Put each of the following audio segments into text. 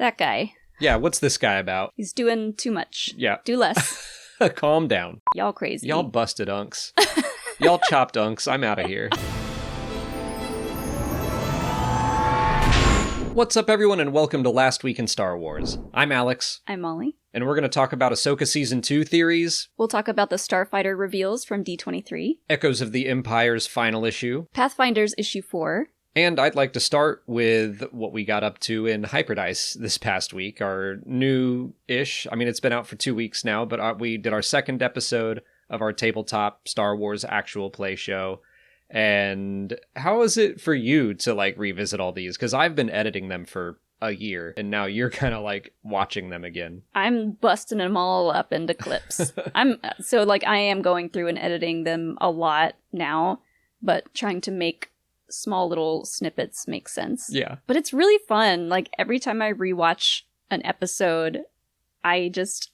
That guy. Yeah, what's this guy about? He's doing too much. Yeah. Do less. Calm down. Y'all crazy. Y'all busted unks. Y'all chopped unks. I'm out of here. What's up, everyone, and welcome to Last Week in Star Wars. I'm Alex. I'm Molly. And we're going to talk about Ahsoka Season 2 theories. We'll talk about the Starfighter reveals from D23. Echoes of the Empire's final issue. Pathfinder's issue 4. And I'd like to start with what we got up to in Hyperdice this past week, our new-ish, it's been out for 2 weeks now, but we did our second episode of our tabletop Star Wars actual play show. And how is it for you to, revisit all these? Because I've been editing them for a year, and now you're kind of, watching them again. I'm busting them all up into clips. I am going through and editing them a lot now, but trying to make small little snippets make sense. Yeah. But it's really fun. Every time I rewatch an episode, I just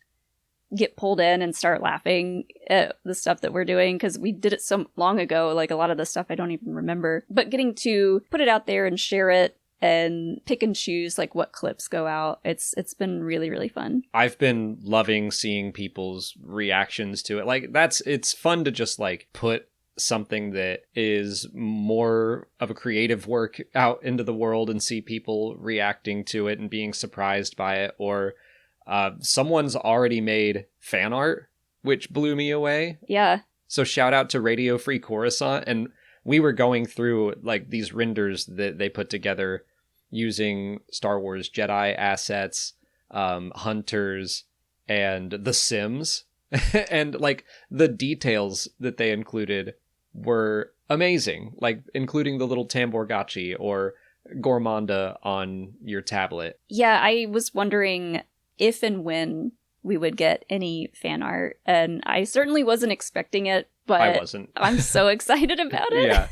get pulled in and start laughing at the stuff that we're doing because we did it so long ago. A lot of the stuff I don't even remember. But getting to put it out there and share it and pick and choose what clips go out, it's been really, really fun. I've been loving seeing people's reactions to it. It's fun to just put something that is more of a creative work out into the world and see people reacting to it and being surprised by it, or someone's already made fan art, which blew me away. Yeah. So shout out to Radio Free Coruscant. And we were going through these renders that they put together using Star Wars Jedi assets, hunters, and The Sims. And the details that they included were amazing, including the little Tamborgachi or Gormanda on your tablet. Yeah, I was wondering if and when we would get any fan art, and I certainly wasn't expecting it, but I wasn't. I'm so excited about it. Yeah.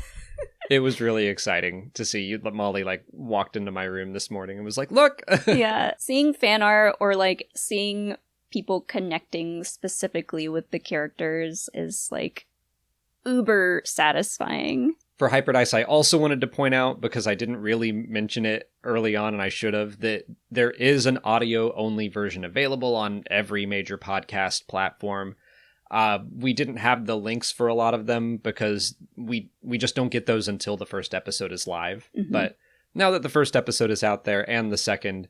It was really exciting to see you. Molly walked into my room this morning and was like, look. Yeah, seeing fan art or seeing people connecting specifically with the characters is uber satisfying. For Hyperdice, I also wanted to point out, because I didn't really mention it early on and I should have, that there is an audio-only version available on every major podcast platform. We didn't have the links for a lot of them because we just don't get those until the first episode is live. Mm-hmm. But now that the first episode is out there and the second,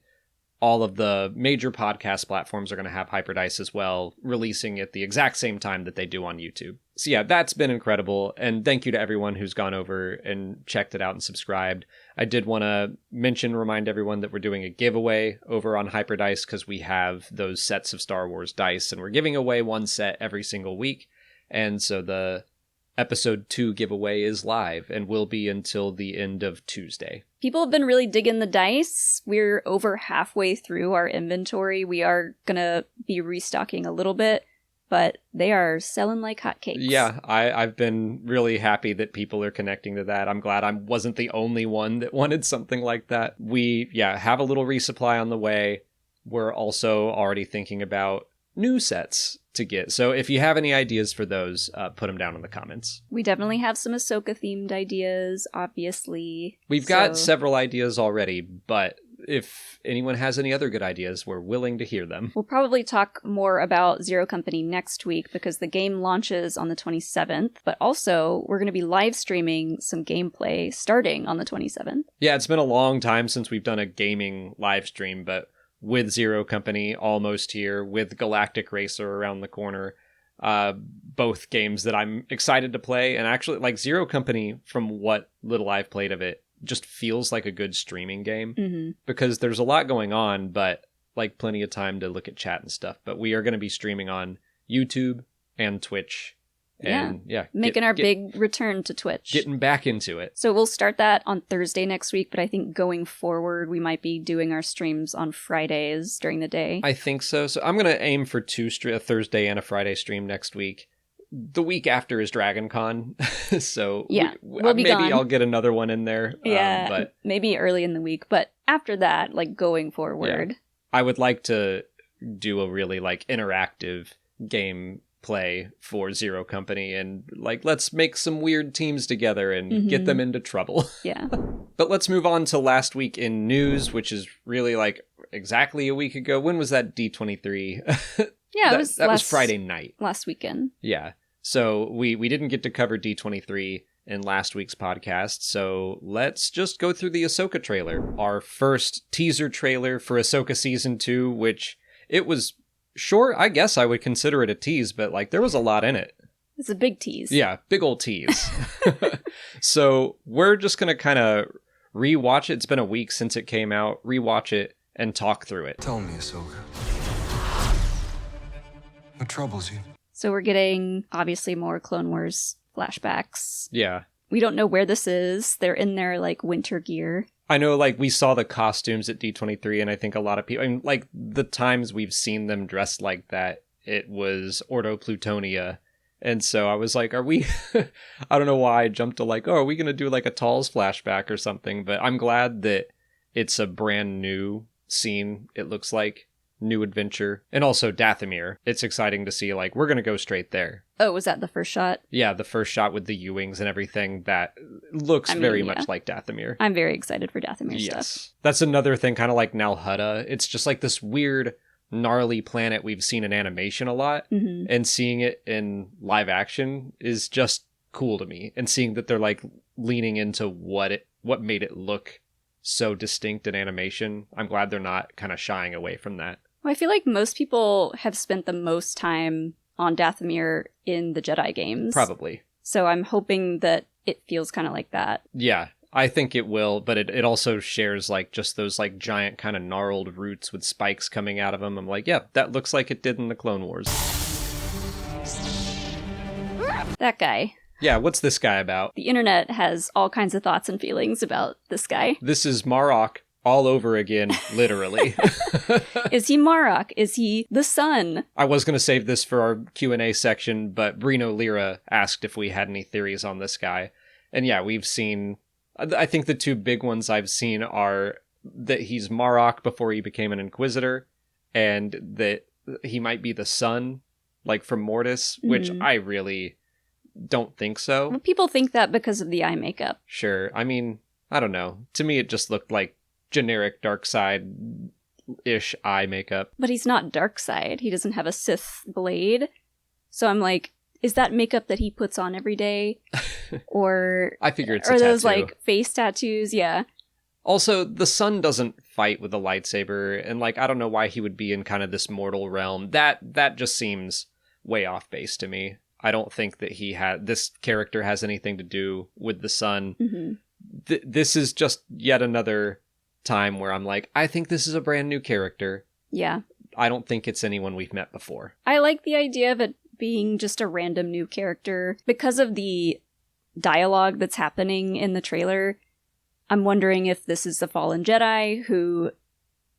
all of the major podcast platforms are going to have Hyperdice as well, releasing at the exact same time that they do on YouTube. So yeah, that's been incredible. And thank you to everyone who's gone over and checked it out and subscribed. I did want to remind everyone that we're doing a giveaway over on Hyperdice because we have those sets of Star Wars dice and we're giving away one set every single week. And so the Episode 2 giveaway is live and will be until the end of Tuesday. People have been really digging the dice. We're over halfway through our inventory. We are going to be restocking a little bit, but they are selling like hotcakes. Yeah, I've been really happy that people are connecting to that. I'm glad I wasn't the only one that wanted something like that. We, have a little resupply on the way. We're also already thinking about new sets to get. So if you have any ideas for those, put them down in the comments. We definitely have some Ahsoka themed ideas, obviously. We've got several ideas already, but if anyone has any other good ideas, we're willing to hear them. We'll probably talk more about Zero Company next week because the game launches on the 27th, but also we're going to be live streaming some gameplay starting on the 27th. Yeah, it's been a long time since we've done a gaming live stream, but with Zero Company almost here, with Galactic Racer around the corner, both games that I'm excited to play. And actually, Zero Company, from what little I've played of it, just feels like a good streaming game because there's a lot going on, but plenty of time to look at chat and stuff. But we are going to be streaming on YouTube and Twitch. And making our big return to Twitch. Getting back into it. So we'll start that on Thursday next week, but I think going forward, we might be doing our streams on Fridays during the day. I think so. So I'm going to aim for a Thursday and a Friday stream next week. The week after is Dragon Con. So we'll be maybe gone. I'll get another one in there. Yeah, but maybe early in the week. But after that, going forward. I would like to do a really interactive game play for Zero Company and like, let's make some weird teams together and get them into trouble. Yeah. But let's move on to last week in news, which is really like exactly a week ago. When was that D23? Yeah, that was Friday night. Last weekend. Yeah. So we didn't get to cover D23 in last week's podcast, so let's just go through the Ahsoka trailer. Our first teaser trailer for Ahsoka Season 2, which it was short. I guess I would consider it a tease, but like there was a lot in it. It's a big tease. Yeah, big old tease. So we're just going to kind of rewatch it. It's been a week since it came out. Rewatch it and talk through it. Tell me, Ahsoka. What troubles you? So we're getting, obviously, more Clone Wars flashbacks. Yeah. We don't know where this is. They're in their, like, winter gear. I know, like, we saw the costumes at D23, and I think a lot of people, I mean, like, the times we've seen them dressed like that, it was Ordo Plutonia. And so I was like, are we, I don't know why I jumped to like, oh, are we going to do like a Tal's flashback or something? But I'm glad that it's a brand new scene, it looks like. New adventure. And also Dathomir. It's exciting to see, like, we're going to go straight there. Oh, was that the first shot? Yeah, the first shot with the U-Wings and everything, that looks very much like Dathomir. I'm very excited for Dathomir stuff. That's another thing, kind of like Nal Hutta. It's just like this weird, gnarly planet we've seen in animation a lot. And seeing it in live action is just cool to me. And seeing that they're, like, leaning into what made it look so distinct in animation. I'm glad they're not kind of shying away from that. Well, I feel like most people have spent the most time on Dathomir in the Jedi games. Probably. So I'm hoping that it feels kind of like that. Yeah, I think it will, but it also shares like just those like giant kind of gnarled roots with spikes coming out of them. I'm like, yeah, that looks like it did in the Clone Wars. That guy. Yeah, what's this guy about? The internet has all kinds of thoughts and feelings about this guy. This is Marok all over again, literally. Is he Marok? Is he the sun? I was going to save this for our Q&A section, but Brino Lira asked if we had any theories on this guy. And yeah, we've seen, I think the two big ones I've seen are that he's Marok before he became an Inquisitor, and that he might be the sun, like from Mortis, which I really don't think so. Well, people think that because of the eye makeup. Sure. I mean, I don't know. To me, it just looked like generic dark side-ish eye makeup. But he's not dark side. He doesn't have a Sith blade. So I'm like, is that makeup that he puts on every day? Or I figure it's a tattoo. Or those tattoo. like face tattoos, yeah. Also, the sun doesn't fight with a lightsaber, and like I don't know why he would be in kind of this mortal realm. That just seems way off base to me. I don't think that this character has anything to do with the sun. This is just yet another time where I'm like, I think this is a brand new character. Yeah. I don't think it's anyone we've met before. I like the idea of it being just a random new character. Because of the dialogue that's happening in the trailer, I'm wondering if this is the fallen Jedi who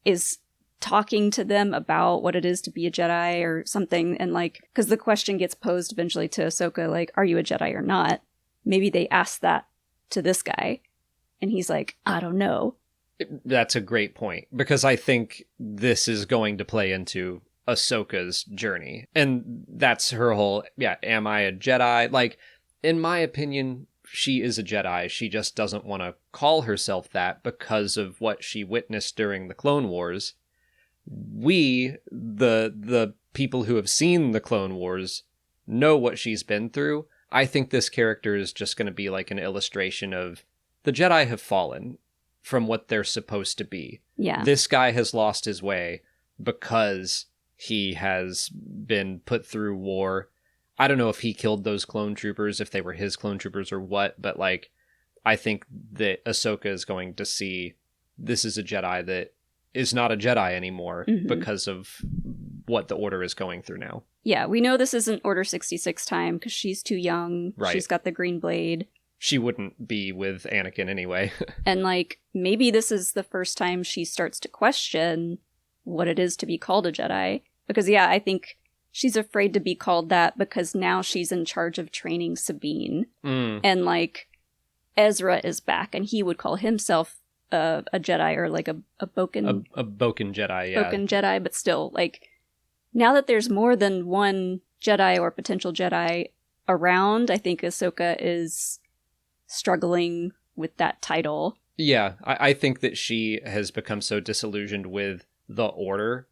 is talking to them about what it is to be a Jedi or something. And like, because the question gets posed eventually to Ahsoka, like, are you a Jedi or not? Maybe they ask that to this guy. And he's like, I don't know. That's a great point, because I think this is going to play into Ahsoka's journey. And that's her whole, am I a Jedi? Like, in my opinion, she is a Jedi. She just doesn't want to call herself that because of what she witnessed during the Clone Wars. We, the people who have seen the Clone Wars, know what she's been through. I think this character is just going to be like an illustration of the Jedi have fallen from what they're supposed to be. Yeah. This guy has lost his way because he has been put through war. I don't know if he killed those clone troopers, if they were his clone troopers or what, but like, I think that Ahsoka is going to see this is a Jedi that is not a Jedi anymore because of what the Order is going through now. Yeah, we know this isn't Order 66 time because she's too young. Right. She's got the green blade. She wouldn't be with Anakin anyway. And like, maybe this is the first time she starts to question what it is to be called a Jedi. Because yeah, I think she's afraid to be called that because now she's in charge of training Sabine. And like, Ezra is back and he would call himself a Jedi or like a Boken a Boken Jedi, yeah. Boken Jedi, but still, like, now that there's more than one Jedi or potential Jedi around. I think Ahsoka is struggling with that title. Yeah, I think that she has become so disillusioned with the Order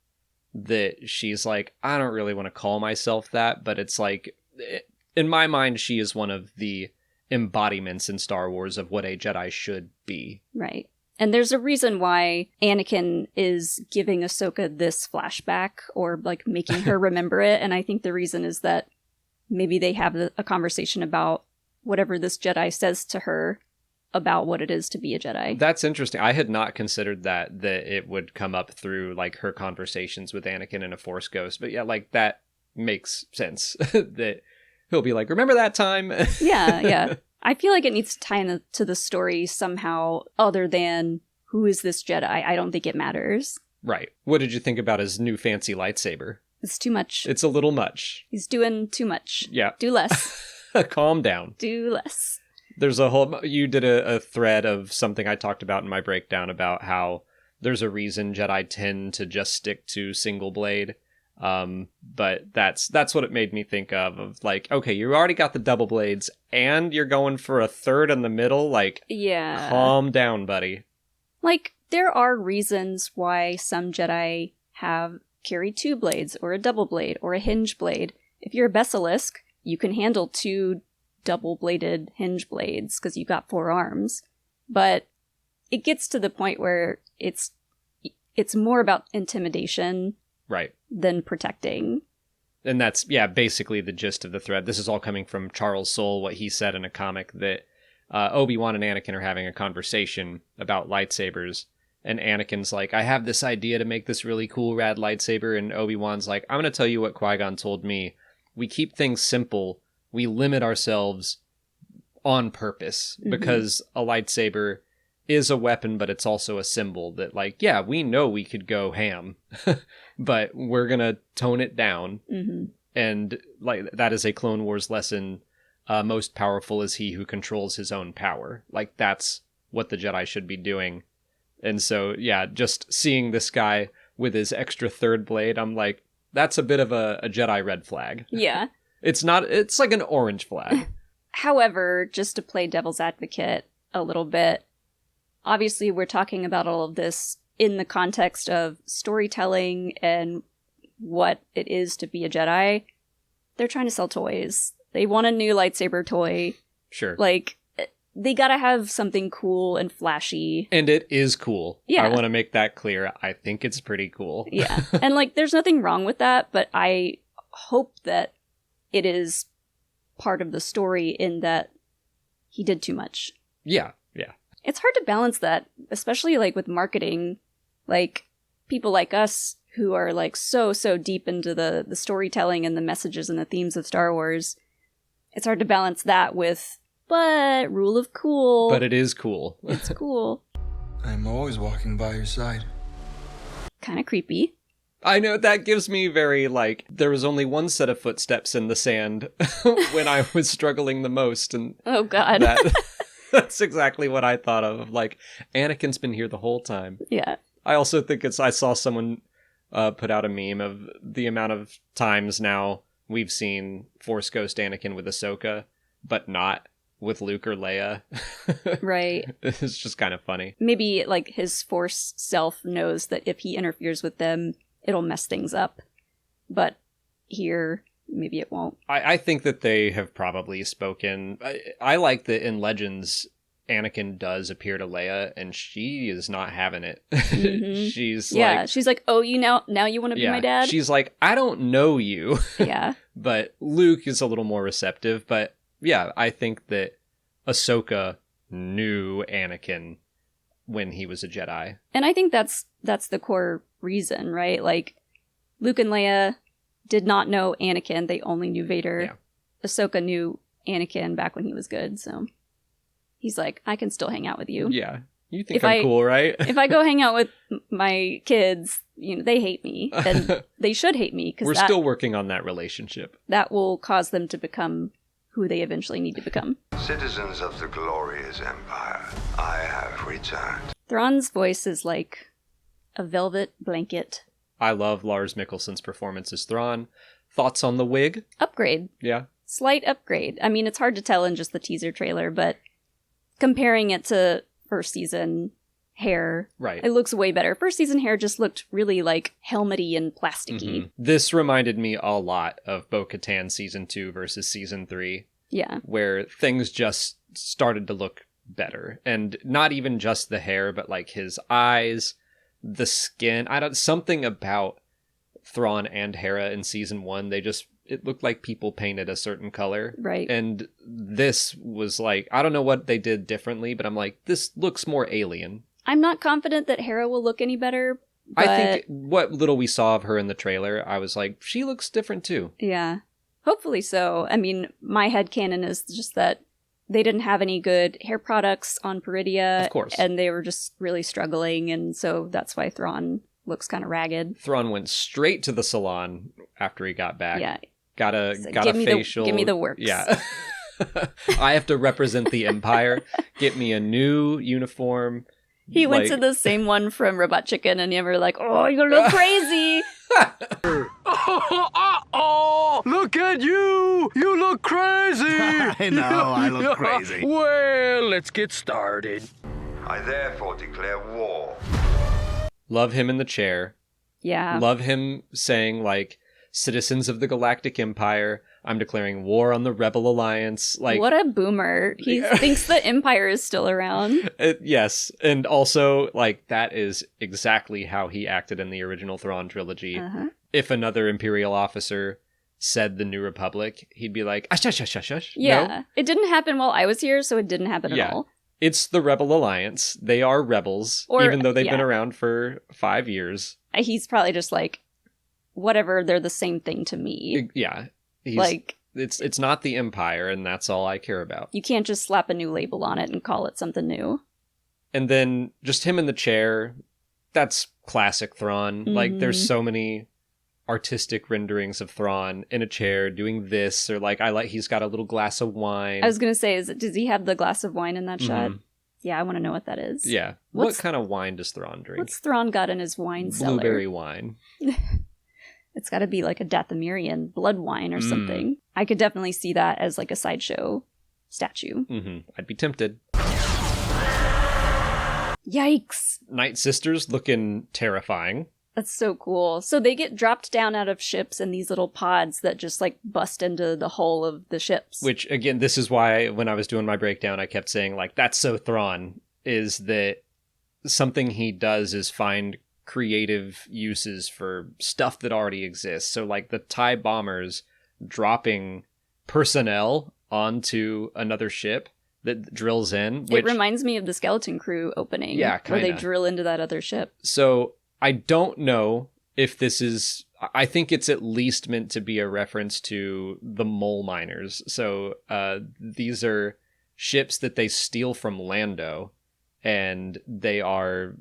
that she's like, I don't really want to call myself that, but it's like, in my mind, she is one of the embodiments in Star Wars of what a Jedi should be. Right. And there's a reason why Anakin is giving Ahsoka this flashback or like making her remember it. And I think the reason is that maybe they have a conversation about whatever this Jedi says to her about what it is to be a Jedi. That's interesting. I had not considered that it would come up through like her conversations with Anakin and a Force Ghost. But yeah, like that makes sense that he'll be like, remember that time? Yeah. I feel like it needs to tie into the story somehow other than who is this Jedi? I don't think it matters. Right. What did you think about his new fancy lightsaber? It's too much. It's a little much. He's doing too much. Yeah. Do less. Calm down. Do less. There's a whole... You did a thread of something I talked about in my breakdown about how there's a reason Jedi tend to just stick to single blade. But that's what it made me think of like, okay, you already got the double blades and you're going for a third in the middle. Like, yeah, calm down, buddy. Like, there are reasons why some Jedi carry two blades or a double blade or a hinge blade. If you're a Basilisk, you can handle two double-bladed hinge blades because you got 4 arms. But it gets to the point where it's more about intimidation, right, than protecting. And that's, basically the gist of the thread. This is all coming from Charles Soule, what he said in a comic that Obi-Wan and Anakin are having a conversation about lightsabers. And Anakin's like, I have this idea to make this really cool, rad lightsaber. And Obi-Wan's like, I'm going to tell you what Qui-Gon told me. We keep things simple. We limit ourselves on purpose because a lightsaber is a weapon, but it's also a symbol that, like, yeah, we know we could go ham, but we're going to tone it down. And like that is a Clone Wars lesson. Most powerful is he who controls his own power. Like, that's what the Jedi should be doing. And so, yeah, just seeing this guy with his extra third blade, I'm like, that's a bit of a Jedi red flag. Yeah. It's like an orange flag. However, just to play devil's advocate a little bit, obviously we're talking about all of this in the context of storytelling and what it is to be a Jedi. They're trying to sell toys. They want a new lightsaber toy. Sure. Like, they gotta have something cool and flashy. And it is cool. Yeah. I want to make that clear. I think it's pretty cool. Yeah. And, like, there's nothing wrong with that, but I hope that it is part of the story in that he did too much. Yeah. It's hard to balance that, especially, like, with marketing. Like, people like us who are, like, so deep into the storytelling and the messages and the themes of Star Wars. It's hard to balance that with, but rule of cool. But it is cool. It's cool. I'm always walking by your side. Kind of creepy. I know, that gives me very, like, there was only one set of footsteps in the sand when I was struggling the most. And oh, God. That's exactly what I thought of. Like, Anakin's been here the whole time. Yeah. I also think I saw someone put out a meme of the amount of times now we've seen Force Ghost Anakin with Ahsoka, but not with Luke or Leia. Right. It's just kind of funny. Maybe, like, his Force self knows that if he interferes with them, it'll mess things up. But here, maybe it won't. I think that they have probably spoken. I like that in Legends, Anakin does appear to Leia, and she is not having it. She's she's like, oh, now you want to be my dad? She's like, I don't know you. Yeah. But Luke is a little more receptive. But yeah, I think that Ahsoka knew Anakin when he was a Jedi. And I think that's the core reason, right? Like, Luke and Leia did not know Anakin. They only knew Vader. Yeah. Ahsoka knew Anakin back when he was good, so he's like, I can still hang out with you. Yeah. You think I'm cool, right? If I go hang out with my kids, they hate me. And they should hate me. We're still working on that relationship. That will cause them to become who they eventually need to become. Citizens of the glorious empire, I have returned. Thrawn's voice is like a velvet blanket. I love Lars Mikkelsen's performance as Thrawn. Thoughts on the wig? Upgrade. Yeah. Slight upgrade. I mean, it's hard to tell in just the teaser trailer, but comparing it to first season hair, Right. it looks way better. First season hair just looked really like helmety and plasticky. Mm-hmm. This reminded me a lot of Bo-Katan season 2 versus season 3. Yeah. Where things just started to look better. And not even just the hair, but like his eyes, the skin. Something about Thrawn and Hera in season 1, it looked like people painted a certain color. Right. And this was like, I don't know what they did differently, but I'm like, this looks more alien. I'm not confident that Hera will look any better. But... I think what little we saw of her in the trailer, I was like, she looks different too. Yeah. Hopefully so. I mean, my headcanon is just that they didn't have any good hair products on Peridia. Of course. And they were just really struggling, and so that's why Thrawn looks kind of ragged. Thrawn went straight to the salon after he got back. Yeah. Got a facial. Give me the works. Yeah. I have to represent the Empire. Get me a new uniform. He went to the same one from Robot Chicken, and you were like, oh, you look crazy. Oh, look at you! You look crazy! I know, I look crazy. Well, let's get started. I therefore declare war. Love him in the chair. Yeah. Love him saying, like, citizens of the Galactic Empire, I'm declaring war on the Rebel Alliance. Like, what a boomer. He thinks the Empire is still around. Yes. And also, like, that is exactly how he acted in the original Thrawn trilogy. Uh-huh. If another Imperial officer said the New Republic, he'd be like, shush, shush, shush, shush. Yeah. No? It didn't happen while I was here, so it didn't happen at all. It's the Rebel Alliance. They are rebels, even though they've been around for 5 years. He's probably just like, whatever, they're the same thing to me. Yeah. It's not the Empire, and that's all I care about. You can't just slap a new label on it and call it something new. And then just him in the chair, that's classic Thrawn. Mm-hmm. Like, there's so many artistic renderings of Thrawn in a chair doing this, or like he's got a little glass of wine. I was gonna say, does he have the glass of wine in that shot? Yeah, I want to know what that is. Yeah. What kind of wine does Thrawn drink? What's Thrawn got in his wine cellar? Blueberry wine. It's got to be like a Dathomirian blood wine or something. I could definitely see that as like a sideshow statue. I'd be tempted. Yikes. Night Sisters looking terrifying. That's so cool. So they get dropped down out of ships in these little pods that just like bust into the hull of the ships. Which, again, this is why when I was doing my breakdown, I kept saying, like, that's so Thrawn, is that something he does is find creative uses for stuff that already exists. So, like, the TIE bombers dropping personnel onto another ship that drills in. Which, it reminds me of the Skeleton Crew opening. Yeah, kinda. Where they drill into that other ship. So I don't know if this is... I think it's at least meant to be a reference to the mole miners. So these are ships that they steal from Lando, and they are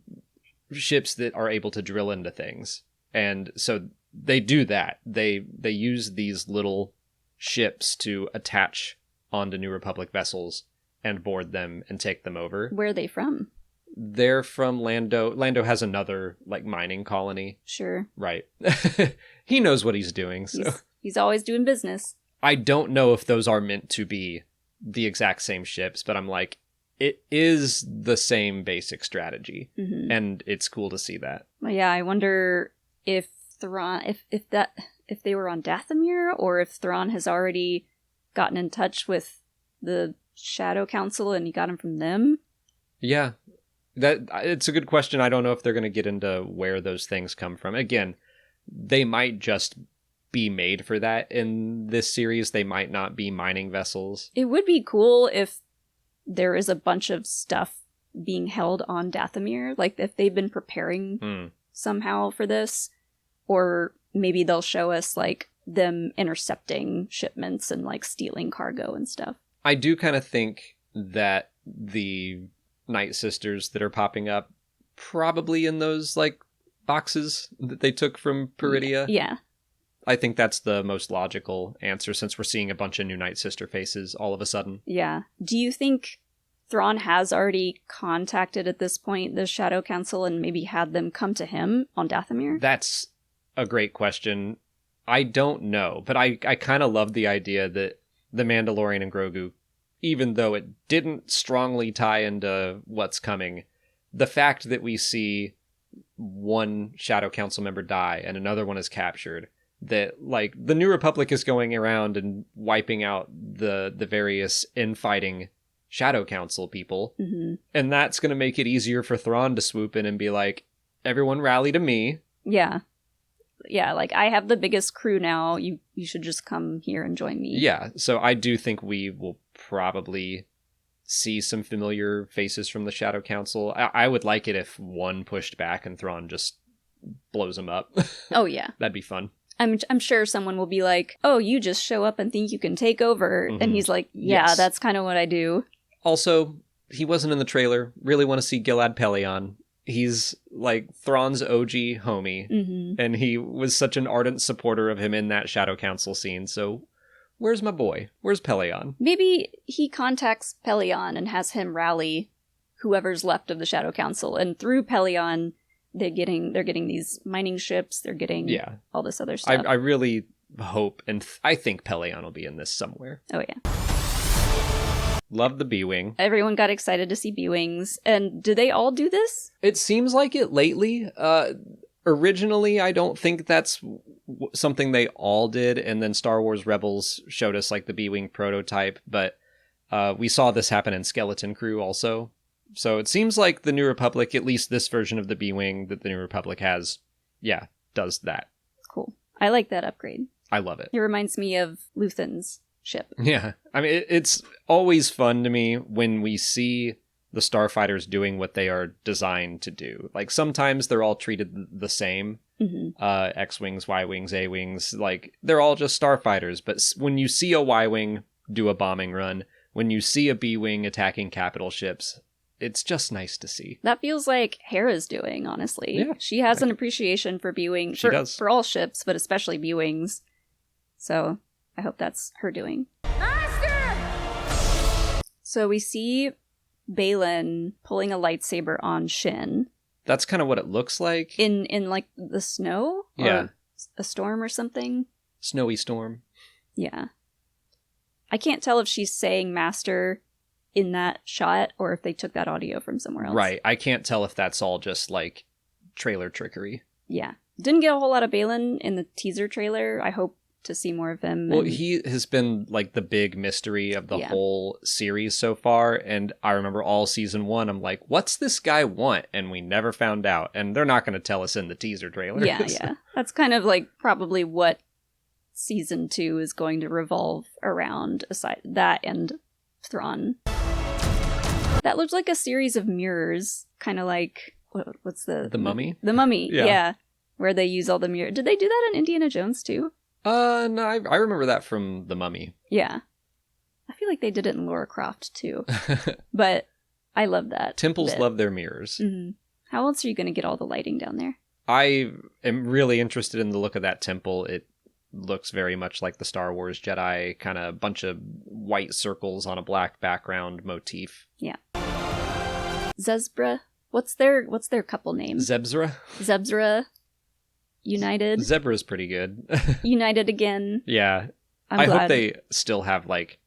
ships that are able to drill into things. And so they do that. They use these little ships to attach onto New Republic vessels and board them and take them over. Where are they from? They're from Lando. Lando has another, like, mining colony. Sure. Right. He knows what he's doing, so... He's always doing business. I don't know if those are meant to be the exact same ships, but I'm like, it is the same basic strategy, and it's cool to see that. Well, yeah, I wonder if Thrawn... If they were on Dathomir, or if Thrawn has already gotten in touch with the Shadow Council and he got him from them. Yeah. It's a good question. I don't know if they're going to get into where those things come from. Again, they might just be made for that in this series. They might not be mining vessels. It would be cool if there is a bunch of stuff being held on Dathomir. Like, if they've been preparing somehow for this. Or maybe they'll show us, like, them intercepting shipments and, like, stealing cargo and stuff. I do kind of think that the Night Sisters that are popping up probably in those, like, boxes that they took from Peridia. Yeah. I think that's the most logical answer, since we're seeing a bunch of new Night Sister faces all of a sudden. Yeah. Do you think Thrawn has already contacted at this point the Shadow Council and maybe had them come to him on Dathomir? That's a great question. I don't know, but I kind of love the idea that the Mandalorian and Grogu, even though it didn't strongly tie into what's coming, the fact that we see one Shadow Council member die and another one is captured, that like the New Republic is going around and wiping out the various infighting Shadow Council people, and that's going to make it easier for Thrawn to swoop in and be like, everyone rally to me. Yeah. Yeah, like, I have the biggest crew now. You should just come here and join me. Yeah, so I do think we will probably see some familiar faces from the Shadow Council. I would like it if one pushed back and Thrawn just blows them up. Oh, yeah. That'd be fun. I'm sure someone will be like, oh, you just show up and think you can take over. And he's like, yeah, Yes. that's kind of what I do. Also, he wasn't in the trailer. Really want to see Gilad Pelion. He's like Thrawn's OG homie, and he was such an ardent supporter of him in that Shadow Council scene. So, where's my boy? Where's Pelion? Maybe he contacts Pelion and has him rally whoever's left of the Shadow Council, and through Pelion, they're getting these mining ships. They're getting all this other stuff. I really hope, and I think Pelion will be in this somewhere. Oh yeah. Love the B-Wing. Everyone got excited to see B-Wings. And do they all do this? It seems like it lately. Originally, I don't think that's something they all did. And then Star Wars Rebels showed us like the B-Wing prototype. But we saw this happen in Skeleton Crew also. So it seems like the New Republic, at least this version of the B-Wing that the New Republic has, does that. Cool. I like that upgrade. I love it. It reminds me of Luthen's ship. Yeah. I mean, it's always fun to me when we see the Starfighters doing what they are designed to do. Like, sometimes they're all treated the same. X-Wings, Y-Wings, A-Wings. Like, they're all just Starfighters. But when you see a Y-Wing do a bombing run, when you see a B-Wing attacking capital ships, it's just nice to see. That feels like Hera's doing, honestly. Yeah. She has an appreciation for B-Wing. She does. For all ships, but especially B-Wings. So I hope that's her doing. Master! So we see Baylan pulling a lightsaber on Shin. That's kind of what it looks like. In like the snow? Or Yeah. a storm or something? Snowy storm. Yeah. I can't tell if she's saying master in that shot or if they took that audio from somewhere else. Right. I can't tell if that's all just like trailer trickery. Yeah. Didn't get a whole lot of Baylan in the teaser trailer. I hope to see more of him. Well, he has been like the big mystery of the whole series so far. And I remember all season 1, I'm like, what's this guy want? And we never found out. And they're not going to tell us in the teaser trailer. Yeah. That's kind of like probably what season 2 is going to revolve around, aside that and Thrawn. That looks like a series of mirrors, kind of like, what's the Mummy? The Mummy, Yeah. yeah. Where they use all the mirrors. Did they do that in Indiana Jones too? No, I remember that from The Mummy. Yeah. I feel like they did it in Lara Croft too. But I love that. Temples love their mirrors. Mm-hmm. How else are you going to get all the lighting down there? I am really interested in the look of that temple. It looks very much like the Star Wars Jedi, kind of bunch of white circles on a black background motif. Yeah. Zebra. What's their couple name? Zebzra? Zebzra. United. Zebra's pretty good. United again. Yeah. I hope they still have like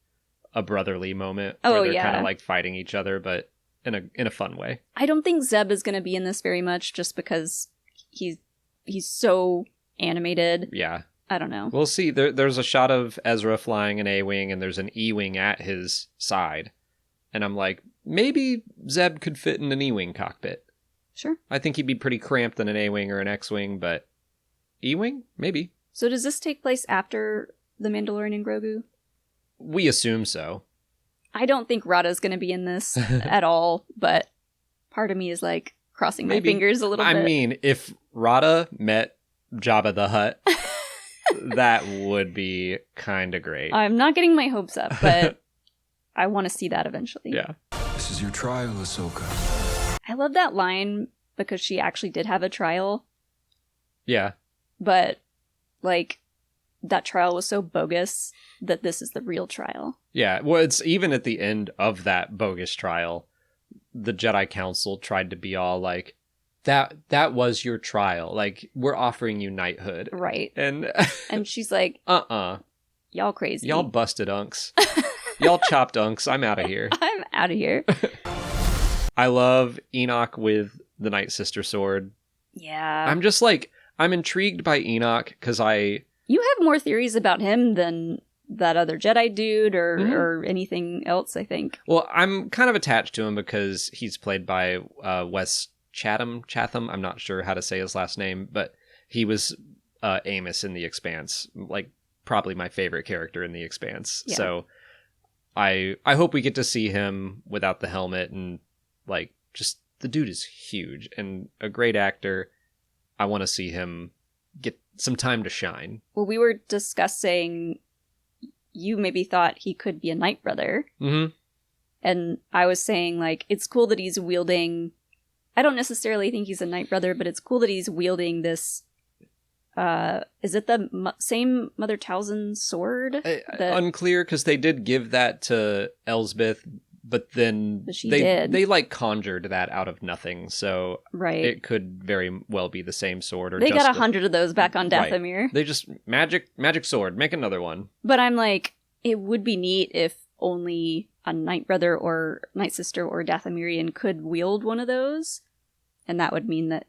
a brotherly moment where they're kind of like fighting each other, but in a fun way. I don't think Zeb is going to be in this very much just because he's so animated. Yeah. I don't know. We'll see. There's a shot of Ezra flying an A-Wing and there's an E-Wing at his side. And I'm like, maybe Zeb could fit in an E-Wing cockpit. Sure. I think he'd be pretty cramped in an A-Wing or an X-Wing, but E-Wing? Maybe. So does this take place after The Mandalorian and Grogu? We assume so. I don't think Rada's going to be in this at all, but part of me is like crossing my fingers a little bit. I mean, if Rada met Jabba the Hutt, that would be kind of great. I'm not getting my hopes up, but I want to see that eventually. Yeah. This is your trial, Ahsoka. I love that line because she actually did have a trial. Yeah. But, like, that trial was so bogus that this is the real trial. Yeah, well, it's even at the end of that bogus trial, the Jedi Council tried to be all like, that was your trial. Like, we're offering you knighthood. Right. And she's like, y'all crazy. Y'all busted unks. Y'all chopped unks. I'm out of here. I'm out of here. I love Enoch with the Night Sister sword. Yeah. I'm just like, I'm intrigued by Enoch because You have more theories about him than that other Jedi dude or anything else, I think. Well, I'm kind of attached to him because he's played by Wes Chatham. I'm not sure how to say his last name, but he was Amos in The Expanse, like probably my favorite character in The Expanse. Yeah. So I hope we get to see him without the helmet, and like, just the dude is huge and a great actor. I want to see him get some time to shine. Well, we were discussing, you maybe thought he could be a Night Brother. Mm-hmm. And I was saying, like, it's cool that he's wielding... I don't necessarily think he's a Night Brother, but it's cool that he's wielding this... is it the same Mother Talzin sword? Unclear, because they did give that to Elsbeth, but then they like conjured that out of nothing, so right. It could very well be the same sword. Or they got 100 of those back on Dathomir. Right. They just magic sword, make another one. But I'm like, it would be neat if only a Night Brother or Night Sister or Dathomirian could wield one of those, and that would mean that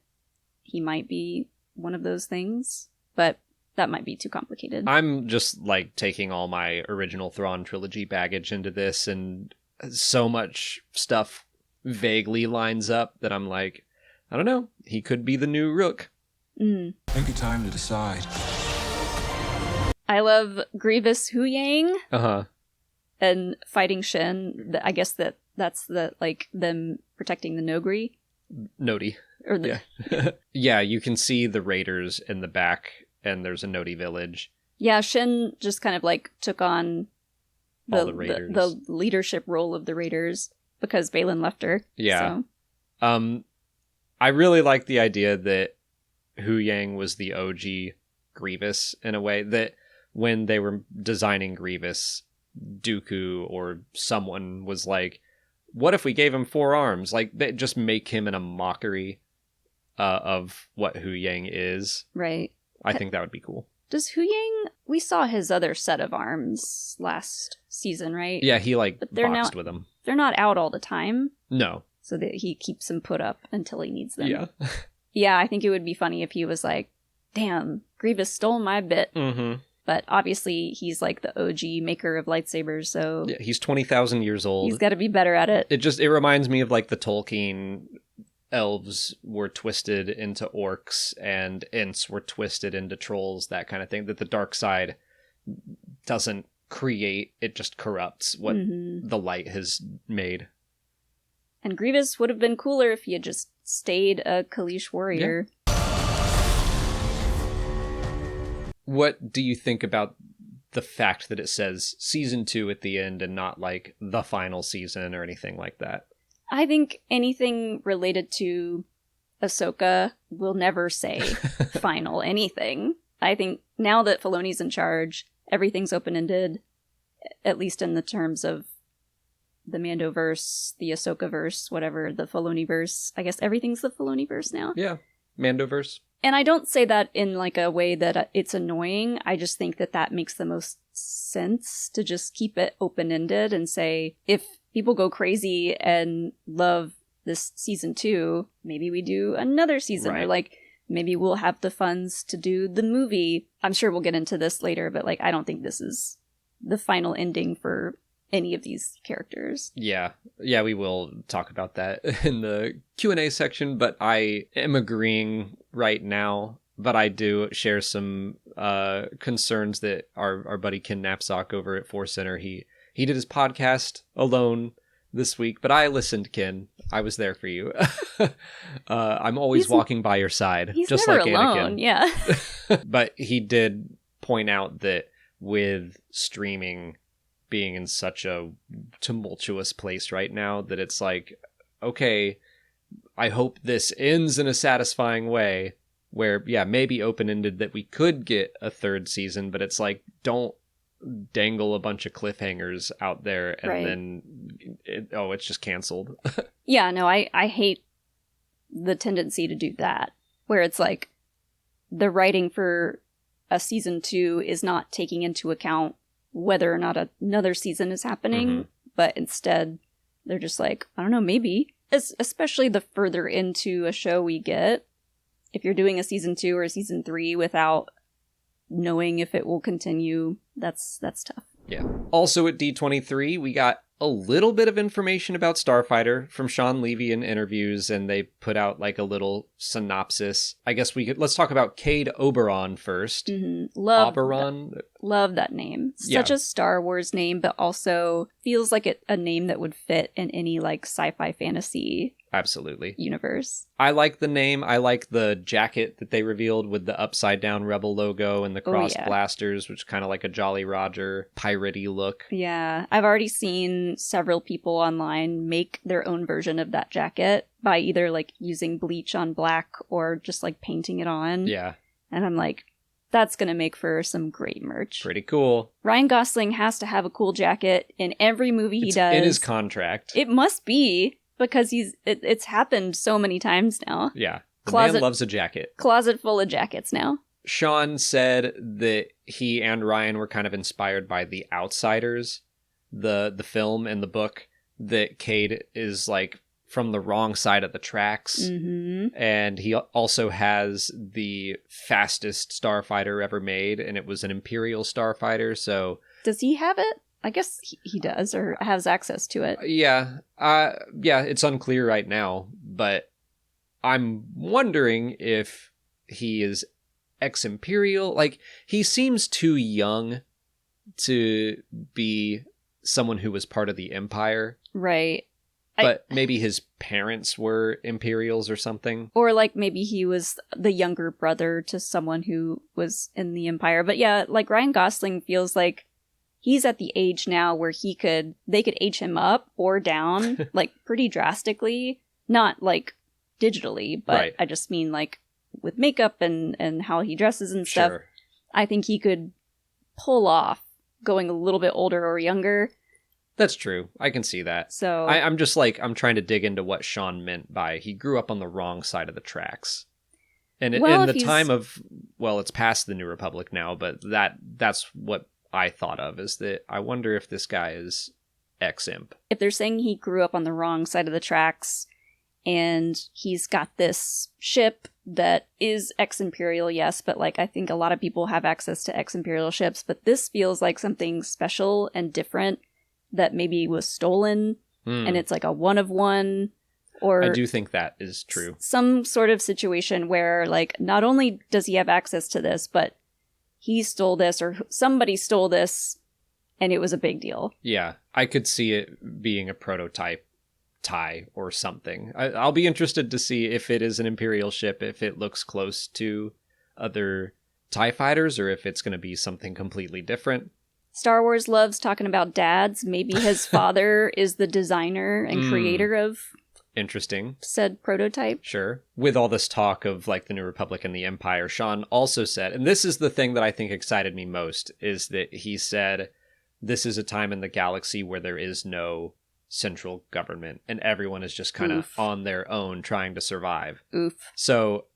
he might be one of those things, but that might be too complicated. I'm just like taking all my original Thrawn trilogy baggage into this, and so much stuff vaguely lines up that I'm like, I don't know, he could be the new Rook. Take your time to decide. I love Grievous Huyang. Uh-huh. And fighting Shin. I guess that's the, like, them protecting the Nogri. Nodi. Or the... Yeah. Yeah, you can see the raiders in the back, and there's a Nodi village. Yeah, Shin just kind of like took on all the raiders. The leadership role of the raiders because Balin left her. Yeah. So. I really like the idea that Huyang was the OG Grievous in a way, that when they were designing Grievous, Dooku or someone was like, what if we gave him 4 arms? Like, they just make him in a mockery of what Huyang is. Right. I think that would be cool. Does Huyang... We saw his other set of arms last season, right? Yeah, he boxed with them. They're not out all the time. No. So that he keeps them put up until he needs them. Yeah. Yeah, I think it would be funny if he was like, damn, Grievous stole my bit. Mm-hmm. But obviously he's like the OG maker of lightsabers, so... Yeah, he's 20,000 years old. He's got to be better at it. It reminds me of like the Tolkien elves were twisted into orcs and Ents were twisted into trolls, that kind of thing, that the dark side doesn't create, it just corrupts what the light has made. And Grievous would have been cooler if he had just stayed a Kalish warrior. Yeah. What do you think about the fact that it says season 2 at the end and not like the final season or anything like that? I think anything related to Ahsoka will never say final anything. I think now that Filoni's in charge, everything's open-ended, at least in the terms of the Mandoverse, the Ahsoka-verse, whatever, the Filoni-verse. I guess everything's the Filoni-verse now. Yeah, Mandoverse. And I don't say that in like a way that it's annoying. I just think that makes the most sense to just keep it open-ended and say, if people go crazy and love this season 2, maybe we do another season. Right. Or like, maybe we'll have the funds to do the movie. I'm sure we'll get into this later, but like, I don't think this is the final ending for any of these characters. Yeah, we will talk about that in the Q&A section, but I am agreeing right now, but I do share some concerns that our buddy Ken Knapsack over at Force Center, he did his podcast alone this week, but I listened, Ken. I was there for you. I'm always walking by your side, he's just never like alone. Anakin. Yeah. But he did point out that with streaming being in such a tumultuous place right now, that it's like, okay, I hope this ends in a satisfying way where, yeah, maybe open-ended that we could get a 3rd season, but it's like, don't dangle a bunch of cliffhangers out there and then it's just canceled. Yeah, no, I hate the tendency to do that, where it's like the writing for a season 2 is not taking into account whether or not another season is happening, but instead they're just like, I don't know, maybe. Especially the further into a show we get, if you're doing a season 2 or a season 3 without knowing if it will continue, that's tough. Yeah. Also at D23, we got a little bit of information about Starfighter from Shawn Levy in interviews, and they put out like a little synopsis. I guess let's talk about Cade Oberon first. Love that name. Such a Star Wars name, but also feels like a name that would fit in any like sci-fi fantasy absolutely universe. I like the name. I like the jacket that they revealed with the upside down Rebel logo and the cross blasters, which is kind of like a Jolly Roger piratey look. Yeah, I've already seen several people online make their own version of that jacket by either like using bleach on black or just like painting it on. Yeah. And I'm like, that's going to make for some great merch. Pretty cool. Ryan Gosling has to have a cool jacket in every movie he does. In his contract. It must be, because it's happened so many times now. Yeah. The man loves a jacket. Closet full of jackets now. Shawn said that he and Ryan were kind of inspired by The Outsiders, the film and the book, that Cade is like from the wrong side of the tracks. And he also has the fastest starfighter ever made, and it was an Imperial starfighter, so... Does he have it? I guess he does, or has access to it. Yeah, it's unclear right now, but I'm wondering if he is ex-Imperial. Like, he seems too young to be someone who was part of the Empire. Right. But maybe his parents were Imperials or something. Or like maybe he was the younger brother to someone who was in the Empire. But yeah, like Ryan Gosling feels like he's at the age now where they could age him up or down, like pretty drastically. Not like digitally, but right. I just mean like with makeup and how he dresses and stuff. Sure. I think he could pull off going a little bit older or younger. That's true. I can see that. So I'm just like, I'm trying to dig into what Shawn meant by he grew up on the wrong side of the tracks. And in the time of, well, it's past the New Republic now, but that's what I thought of, is that I wonder if this guy is ex-Imp. If they're saying he grew up on the wrong side of the tracks and he's got this ship that is ex-Imperial, yes, but like I think a lot of people have access to ex-Imperial ships, but this feels like something special and different that maybe was stolen and it's like a one of one, or I do think that is true. Some sort of situation where like not only does he have access to this, but he stole this or somebody stole this and it was a big deal. Yeah, I could see it being a prototype TIE or something. I'll be interested to see if it is an Imperial ship, if it looks close to other TIE fighters, or if it's going to be something completely different. Star Wars loves talking about dads. Maybe his father is the designer and creator of interesting said prototype. Sure. With all this talk of like the New Republic and the Empire, Shawn also said, and this is the thing that I think excited me most, is that he said this is a time in the galaxy where there is no central government and everyone is just kind of on their own trying to survive. Oof. So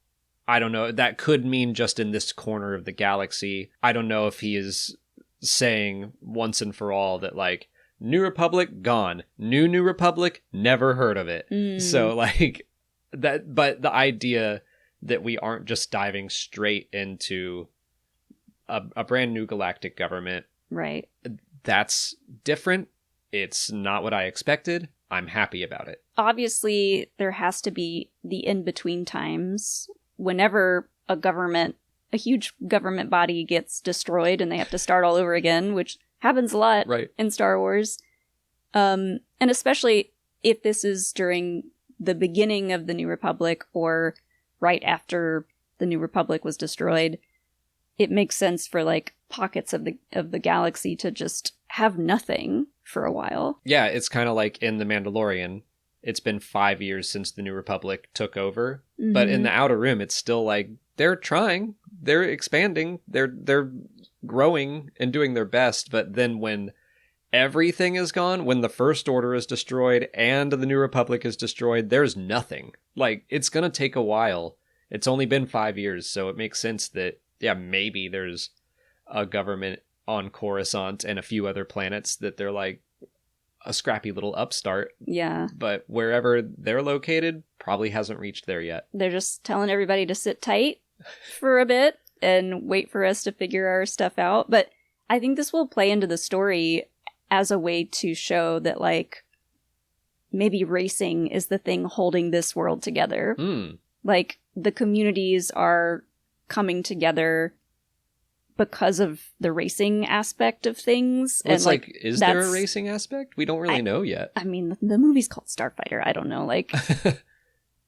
I don't know. That could mean just in this corner of the galaxy. I don't know if he is saying once and for all that like New Republic gone, New Republic never heard of it. So like that, but the idea that we aren't just diving straight into a brand new galactic government, right? That's different. It's not what I expected. I'm happy about it. Obviously, there has to be the in-between times whenever a huge government body gets destroyed and they have to start all over again, which happens a lot in Star Wars. And especially if this is during the beginning of the New Republic or right after the New Republic was destroyed, it makes sense for like pockets of the galaxy to just have nothing for a while. Yeah, it's kind of like in The Mandalorian. It's been 5 years since the New Republic took over, but in the Outer Rim, it's still like they're trying, they're expanding, they're growing and doing their best. But then when everything is gone, when the First Order is destroyed and the New Republic is destroyed, there's nothing. Like, it's going to take a while. It's only been 5 years, so it makes sense that, yeah, maybe there's a government on Coruscant and a few other planets that they're like a scrappy little upstart. Yeah. But wherever they're located probably hasn't reached there yet. They're just telling everybody to sit tight for a bit and wait for us to figure our stuff out. But I think this will play into the story as a way to show that, like, maybe racing is the thing holding this world together. Like, the communities are coming together because of the racing aspect of things. Well, it's and like, is there a racing aspect? We don't really know yet. I mean, the movie's called Starfighter. I don't know, like,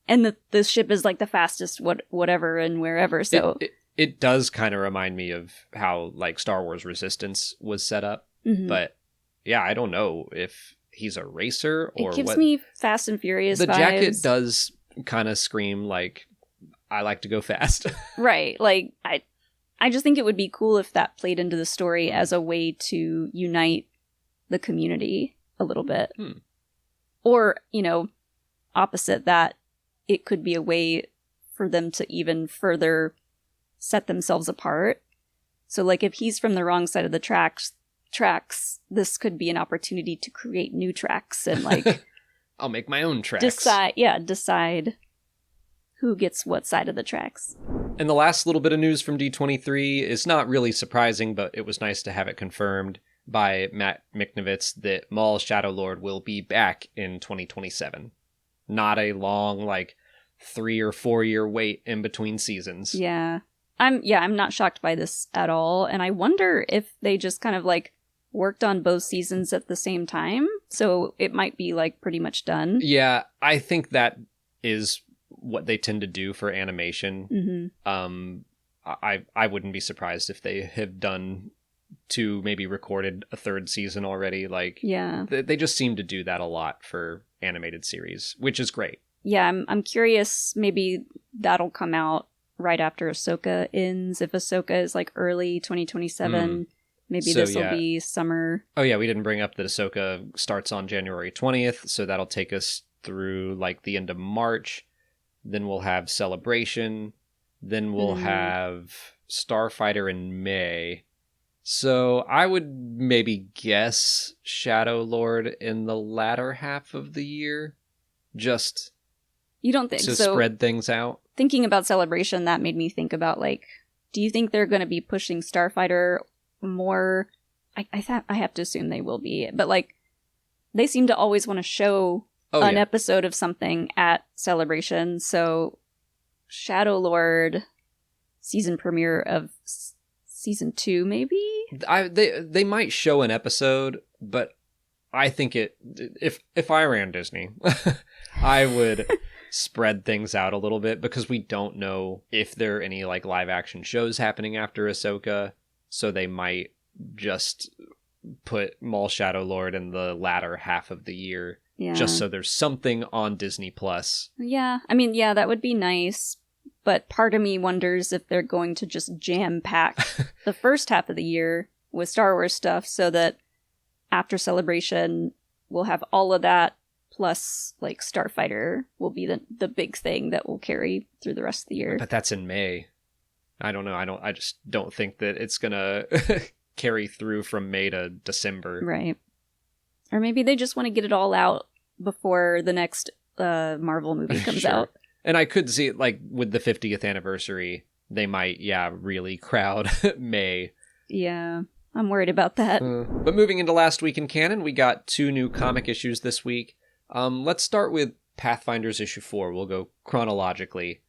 and the ship is like the fastest whatever and wherever. So it does kind of remind me of how, like, Star Wars Resistance was set up. But yeah, I don't know if he's a racer or what. It gives me Fast and Furious The vibes. jacket does kind of scream like, I like to go fast. Right. Like, I just think it would be cool if that played into the story as a way to unite the community a little bit. Or, you know, opposite that, it could be a way for them to even further set themselves apart. So, like, if he's from the wrong side of the tracks, this could be an opportunity to create new tracks and, like, I'll make my own tracks. Decide who gets what side of the tracks. And the last little bit of news from D23 is not really surprising, but it was nice to have it confirmed by Matt Miknovitz that Maul Shadowlord will be back in 2027. Not a long, like, 3 or 4 year wait in between seasons. Yeah. I'm not shocked by this at all. And I wonder if they just kind of, like, worked on both seasons at the same time. So it might be, like, pretty much done. Yeah, I think that is what they tend to do for animation. I wouldn't be surprised if they have done 2, maybe recorded a 3rd season already. Like, yeah, they just seem to do that a lot for animated series, which is great. Yeah, I'm curious. Maybe that'll come out right after Ahsoka ends. If Ahsoka is like early 2027, maybe this will be summer. Oh yeah, we didn't bring up that Ahsoka starts on January 20th, so that'll take us through like the end of March. Then we'll have Celebration. Then we'll have Starfighter in May. So I would maybe guess Shadow Lord in the latter half of the year. Just you don't think to so? Spread things out. Thinking about Celebration, that made me think about, like, do you think they're going to be pushing Starfighter more? I have to assume they will be, but like, they seem to always want to show an episode of something at Celebration. So Shadow Lord season premiere of season 2, maybe? They might show an episode, but I think if I ran Disney, I would spread things out a little bit, because we don't know if there are any like live action shows happening after Ahsoka, so they might just put Maul Shadow Lord in the latter half of the year, just so there's something on Disney Plus. Yeah, I mean, yeah, that would be nice, but part of me wonders if they're going to just jam pack the first half of the year with Star Wars stuff, so that after Celebration we'll have all of that, plus like Starfighter will be the big thing that will carry through the rest of the year. But that's in May. I don't know. I just don't think that it's gonna carry through from May to December. Right. Or maybe they just want to get it all out before the next Marvel movie comes out. And I could see it, like, with the 50th anniversary, they might, really crowd May. Yeah, I'm worried about that. But moving into last week in canon, we got 2 new comic issues this week. Let's start with Pathfinders issue 4. We'll go chronologically.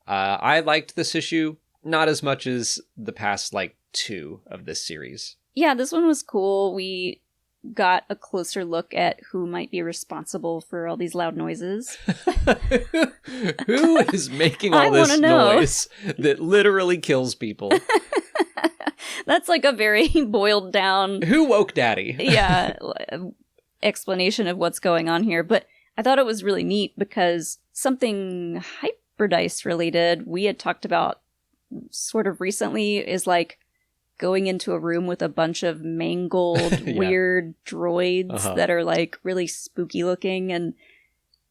I liked this issue, not as much as the past, 2 of this series. Yeah, this one was cool. We got a closer look at who might be responsible for all these loud noises. Who is making all this noise that literally kills people? That's like a very boiled down... Who woke Daddy? Explanation of what's going on here. But I thought it was really neat because something Hyperdice related we had talked about sort of recently is like going into a room with a bunch of mangled, weird droids that are like really spooky looking. And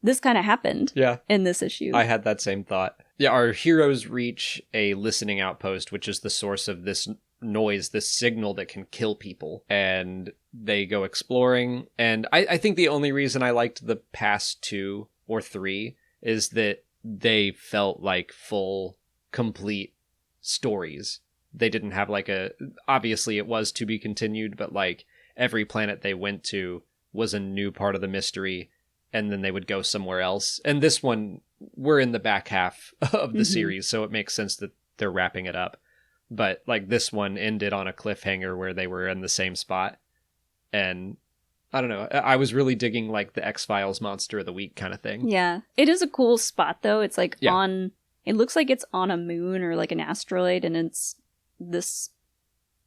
this kind of happened in this issue. I had that same thought. Yeah, our heroes reach a listening outpost, which is the source of this noise, this signal that can kill people. And they go exploring. And I think the only reason I liked the past 2 or 3 is that they felt like full, complete stories. They didn't have like obviously it was to be continued, but like every planet they went to was a new part of the mystery, and then they would go somewhere else. And this one, we're in the back half of the series, so it makes sense that they're wrapping it up. But like this one ended on a cliffhanger where they were in the same spot. And I don't know, I was really digging like the X-Files Monster of the Week kind of thing. Yeah. It is a cool spot though. It's like it looks like it's on a moon or like an asteroid, and this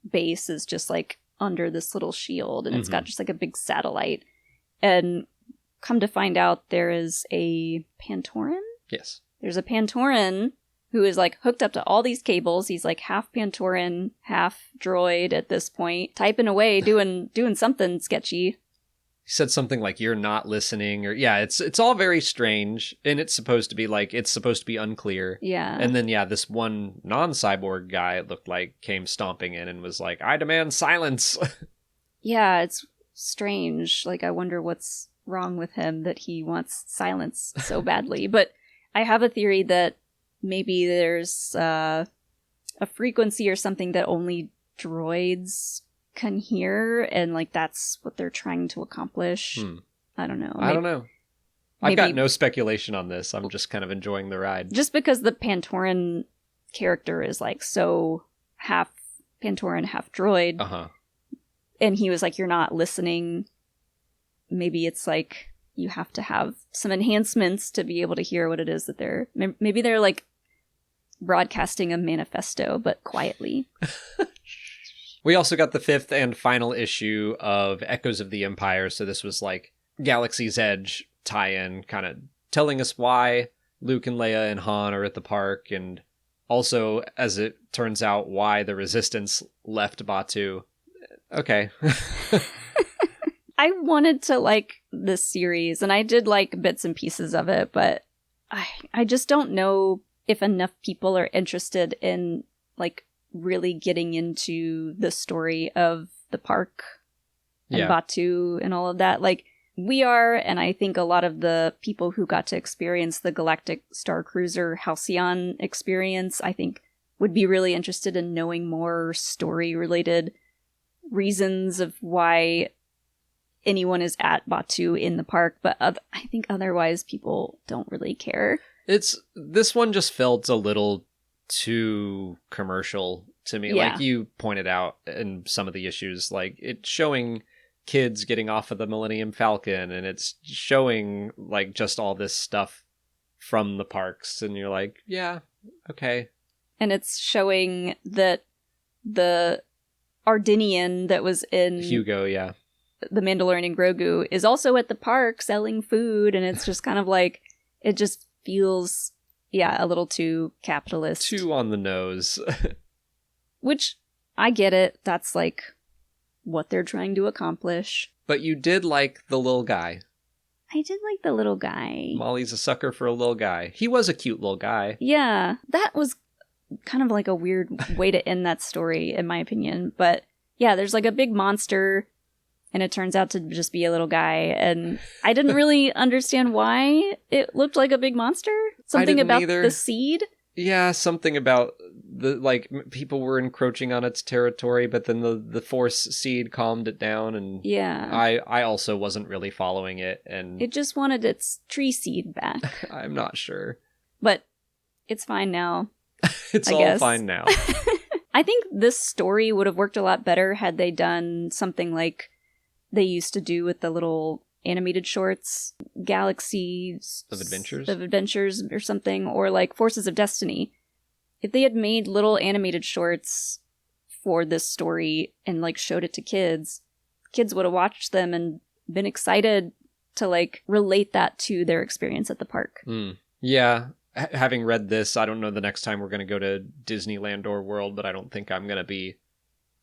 base is just like under this little shield, and it's got just like a big satellite. And come to find out, there is a Pantoran? Yes. There's a Pantoran who is like hooked up to all these cables. He's like half Pantoran, half droid at this point, typing away, doing something sketchy. He said something like, "You're not listening," or it's all very strange, and it's supposed to be unclear. Yeah. And then this one non-cyborg guy, it looked like, came stomping in and was like, "I demand silence." Yeah, it's strange. Like, I wonder what's wrong with him that he wants silence so badly. But I have a theory that maybe there's a frequency or something that only droids can hear, and like that's what they're trying to accomplish. I don't know. I don't know. I've got no speculation on this. I'm just kind of enjoying the ride. Just because the Pantoran character is like so half Pantoran, half droid. And he was like, "You're not listening." Maybe it's like you have to have some enhancements to be able to hear what it is that maybe they're like broadcasting a manifesto, but quietly. We also got the 5th and final issue of Echoes of the Empire. So this was like Galaxy's Edge tie-in, kind of telling us why Luke and Leia and Han are at the park, and also, as it turns out, why the Resistance left Batuu. Okay. I wanted to like this series, and I did like bits and pieces of it, but I just don't know if enough people are interested in like really getting into the story of the park and Batuu and all of that. Like, we are, and I think a lot of the people who got to experience the Galactic Star Cruiser Halcyon experience, I think, would be really interested in knowing more story-related reasons of why anyone is at Batuu in the park, but I think otherwise people don't really care. This one just felt a little too commercial to me. Like you pointed out in some of the issues, like it's showing kids getting off of the Millennium Falcon, and it's showing like just all this stuff from the parks, and you're like, yeah, okay. And it's showing that the Ardinian that was in Hugo, the Mandalorian and Grogu is also at the park selling food, and it's just kind of like, it just feels a little too capitalist, too on the nose. Which I get it, that's like what they're trying to accomplish. But you did like the little guy. I did like the little guy. Molly's a sucker for a little guy. He was a cute little guy. Yeah, that was kind of like a weird way to end that story, in my opinion. But yeah, there's like a big monster, and it turns out to just be a little guy. And I didn't really understand why it looked like a big monster. Something about the seed. Yeah, something about people were encroaching on its territory, but then the Force seed calmed it down, and I also wasn't really following it, and it just wanted its tree seed back. I'm not sure, but it's fine now. It's all fine now. I think this story would have worked a lot better had they done something like they used to do with the little animated shorts, Galaxies of Adventures or something, or like Forces of Destiny. If they had made little animated shorts for this story and like showed it to kids would have watched them and been excited to like relate that to their experience at the park. Yeah. Having read this, I don't know the next time we're going to go to Disneyland or World, but I don't think I'm going to be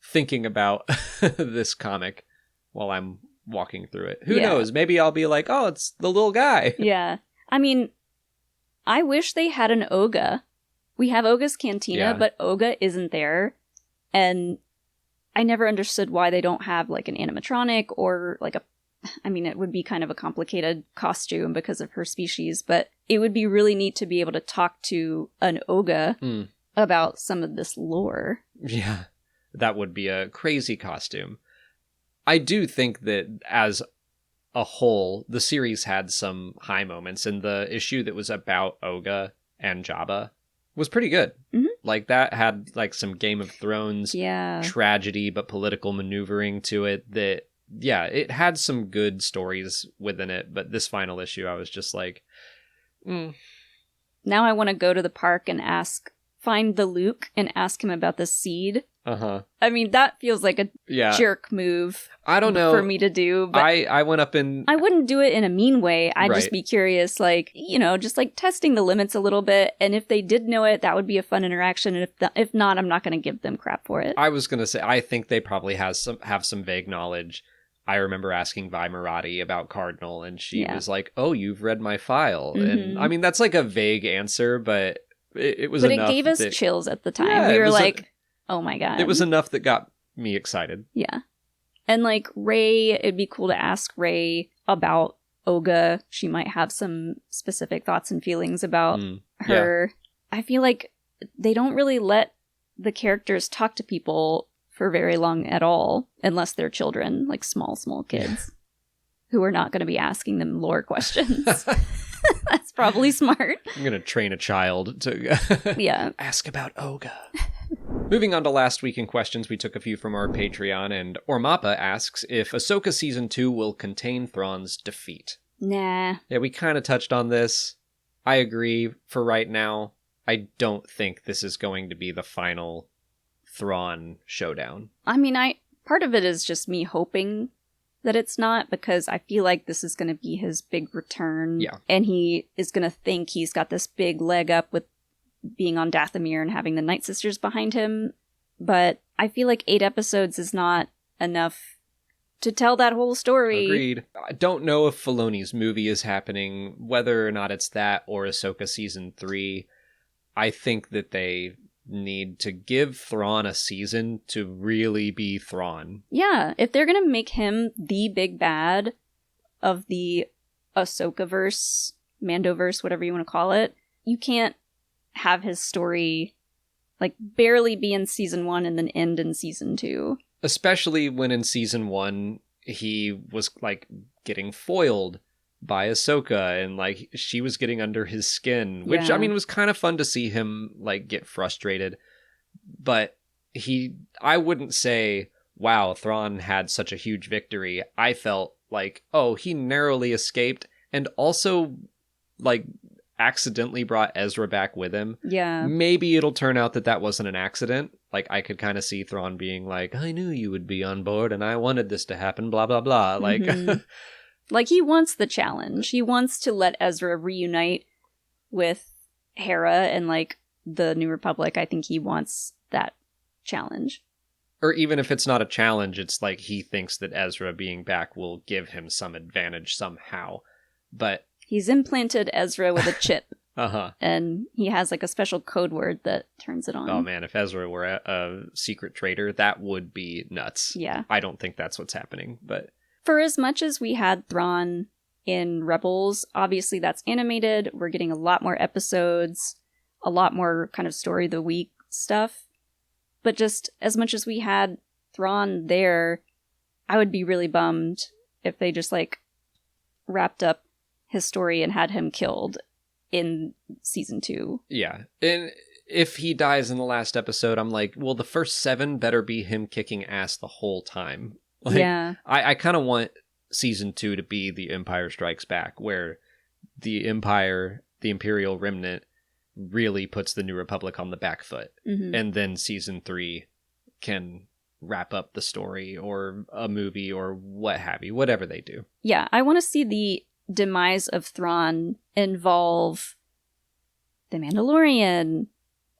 thinking about this comic while I'm walking through it. Who Yeah. knows? Maybe I'll be like, oh, it's the little guy. Yeah. I mean, I wish they had an Oga. We have Oga's Cantina, Yeah. but Oga isn't there. And I never understood why they don't have like an animatronic or like it would be kind of a complicated costume because of her species, but it would be really neat to be able to talk to an Oga about some of this lore. Yeah, that would be a crazy costume. I do think that as a whole, the series had some high moments, and the issue that was about Oga and Jabba was pretty good. Mhm. Like, that had like some Game of Thrones tragedy but political maneuvering to it that, yeah, it had some good stories within it, but this final issue I was just like, Now I want to go to the park and find the Luke and ask him about the seed. I mean, that feels like a jerk move. I don't know for me to do, but I went up and I wouldn't do it in a mean way. I'd Right. just be curious, like, just like testing the limits a little bit. And if they did know it, that would be a fun interaction. And if not, I'm not going to give them crap for it. I was going to say, I think they probably have some vague knowledge. I remember asking Vi Marati about Cardinal, and she was like, "Oh, you've read my file." And I mean, that's like a vague answer, but it was but enough. It gave us that, chills at the time. Yeah, We it were was like, oh my God. It was enough that got me excited. Yeah. And like Rey, it'd be cool to ask Rey about Oga. She might have some specific thoughts and feelings about her. Yeah. I feel like they don't really let the characters talk to people for very long at all, unless they're children, like small kids who are not going to be asking them lore questions. That's probably smart. I'm going to train a child to ask about Oga. Moving on to last week in questions, we took a few from our Patreon, and Ormappa asks if Ahsoka Season 2 will contain Thrawn's defeat. Nah. Yeah, we kind of touched on this. I agree. For right now, I don't think this is going to be the final Thrawn showdown. I mean, part of it is just me hoping that it's not, because I feel like this is going to be his big return. Yeah. And he is going to think he's got this big leg up with being on Dathomir and having the Night Sisters behind him. But I feel like 8 episodes is not enough to tell that whole story. Agreed. I don't know if Filoni's movie is happening, whether or not it's that or Ahsoka Season 3. I think that they need to give Thrawn a season to really be Thrawn. Yeah, if they're going to make him the big bad of the Ahsoka-verse, Mandoverse, whatever you want to call it, you can't have his story like barely be in Season 1 and then end in Season 2. Especially when in Season 1 he was like getting foiled by Ahsoka, and like she was getting under his skin, which I mean was kind of fun to see him like get frustrated. But I wouldn't say, wow, Thrawn had such a huge victory. I felt like, oh, he narrowly escaped and also like accidentally brought Ezra back with him. Yeah. Maybe it'll turn out that wasn't an accident. Like, I could kind of see Thrawn being like, I knew you would be on board and I wanted this to happen, blah, blah, blah. Like, like he wants the challenge. He wants to let Ezra reunite with Hera and like the New Republic. I think he wants that challenge. Or even if it's not a challenge, it's like he thinks that Ezra being back will give him some advantage somehow. But he's implanted Ezra with a chip. Uh-huh. And he has like a special code word that turns it on. Oh man, if Ezra were a secret traitor, that would be nuts. Yeah. I don't think that's what's happening, but for as much as we had Thrawn in Rebels, obviously that's animated. We're getting a lot more episodes, a lot more kind of story of the week stuff. But just as much as we had Thrawn there, I would be really bummed if they just like wrapped up his story and had him killed in Season 2. Yeah. And if he dies in the last episode, I'm like, well, the first 7 better be him kicking ass the whole time. Like, yeah. I kind of want Season 2 to be The Empire Strikes Back, where the Empire, the Imperial Remnant, really puts the New Republic on the back foot. Mm-hmm. And then Season 3 can wrap up the story or a movie or what have you, whatever they do. Yeah, I want to see the demise of Thrawn involve the Mandalorian,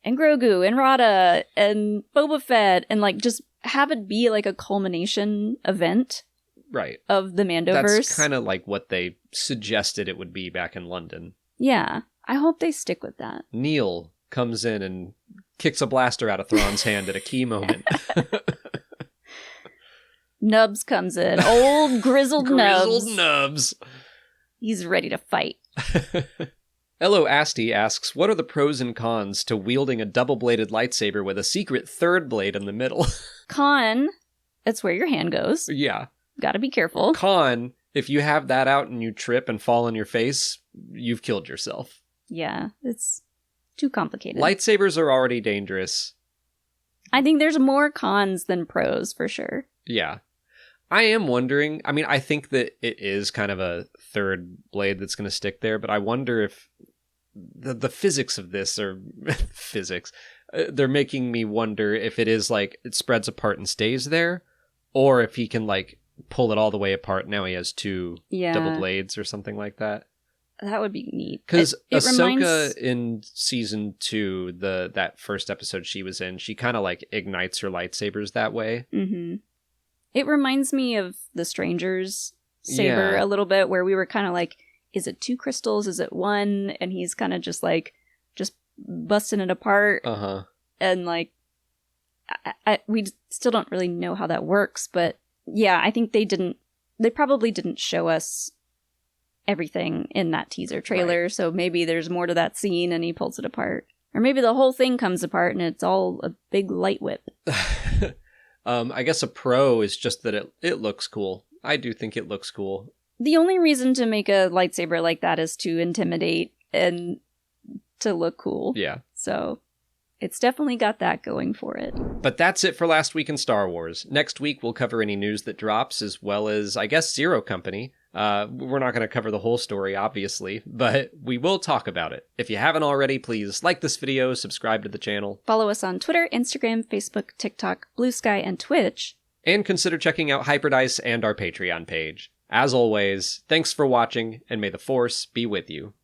and Grogu and Rada and Boba Fett and like just have it be like a culmination event Right. of the Mandoverse. That's kind of like what they suggested it would be back in London. Yeah. I hope they stick with that. Neil comes in and kicks a blaster out of Thrawn's hand at a key moment. Nubs comes in. Old grizzled Nubs. He's ready to fight. Elo Asti asks, what are the pros and cons to wielding a double-bladed lightsaber with a secret third blade in the middle? Con, it's where your hand goes. Yeah. Gotta be careful. Con, if you have that out and you trip and fall on your face, you've killed yourself. Yeah, it's too complicated. Lightsabers are already dangerous. I think there's more cons than pros, for sure. Yeah. I am wondering, I mean, I think that it is kind of a third blade that's going to stick there, but I wonder if the physics of this are physics. They're making me wonder if it is like it spreads apart and stays there, or if he can like pull it all the way apart. Now he has two double blades or something like that. That would be neat. Because Ahsoka reminds... in season 2, that first episode she was in, she kind of like ignites her lightsabers that way. Mm-hmm. It reminds me of the Stranger's saber a little bit, where we were kind of like, is it 2 crystals? Is it 1? And he's kind of just like, just busting it apart. Uh-huh. And like, we still don't really know how that works. But yeah, I think they probably didn't show us everything in that teaser trailer. Right. So maybe there's more to that scene and he pulls it apart. Or maybe the whole thing comes apart and it's all a big light whip. I guess a pro is just that it looks cool. I do think it looks cool. The only reason to make a lightsaber like that is to intimidate and to look cool. Yeah. So it's definitely got that going for it. But that's it for last week in Star Wars. Next week we'll cover any news that drops, as well as, I guess, Zero Company. We're not going to cover the whole story, obviously, but we will talk about it. If you haven't already, please like this video, subscribe to the channel. Follow us on Twitter, Instagram, Facebook, TikTok, Blue Sky, and Twitch. And consider checking out Hyperdice and our Patreon page. As always, thanks for watching, and may the Force be with you.